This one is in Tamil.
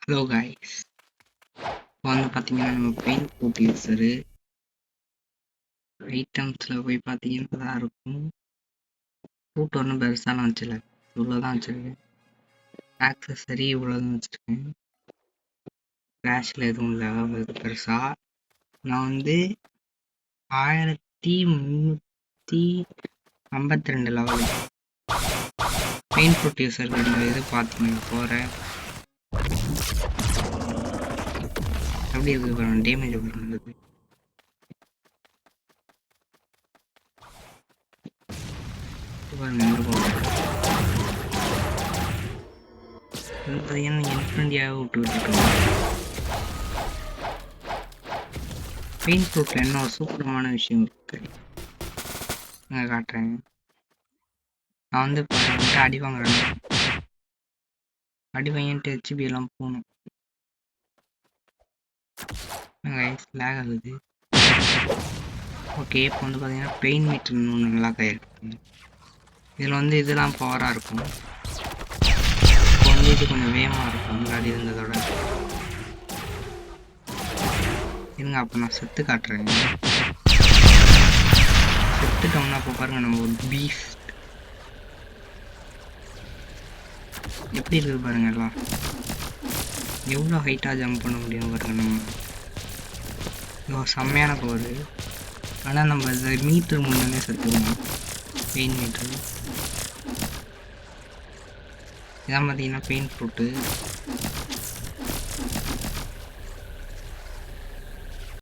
ஹலோ காய்ஸ், இப்போ வந்து பார்த்தீங்கன்னா நம்ம பெயிண்ட் போட்டு யூஸரு ஐட்டம்ஸில் போய் பார்த்தீங்கன்னா தான் இருக்கும். ஃப்ரூட் ஒன்றும் பெருசாலாம் வச்சில்ல, இவ்வளோ தான் வச்சுருக்கேன். ஆக்சஸரி இவ்வளோ தான் வச்சுருக்கேன். கிராஷில் எதுவும் இல்லை அவ்வளோ பெருசாக. நான் வந்து 1352 லெவல் பெயிண்ட் போட்டு யூஸர் இது பார்த்தீங்கன்னா போகிறேன். எப்படி இருக்குது பாருங்க, டேமேஜ் பண்ணுறது. இன்ஃப்ரெண்டியாக விட்டுக்கிட்டு பெயிண்ட் ப்ரூஃபில் என்ன ஒரு சூப்பரமான விஷயம் இருக்கு, நான் காட்டுறேன். நான் வந்து இப்போ அடி வாங்குறேன், அடி வாங்கிட்டு ஹெச்பி எல்லாம் போகணும். லேக் ஆகுது. ஓகே, இப்போ வந்து பார்த்தீங்கன்னா பெயின் மீட்டர்னு ஒன்று நல்லா கையிருக்கு. இதில் வந்து இதெல்லாம் பவராக இருக்கும். இப்போ வந்து இது கொஞ்சம் வேகமாக இருக்கும் முன்னாடி இருந்ததோட. இருங்க, அப்போ நான் செத்து காட்டுறேன். செத்துட்டோம்னா அப்போ பாருங்கள் நம்ம ஒரு பீஃப் எப்படி இருக்குது பாருங்க. எல்லாம் எவ்வளோ ஹைட்டாக ஜம்ப் பண்ண முடியும் பாருங்க. நம்ம செம்மையான பவர். ஆனால் நம்ம இந்த மீட்டர் முன்னே செத்துக்கணும். பெயின் மீட்டர் இதான் பார்த்தீங்கன்னா பெயின் ஃப்ரூட்டு.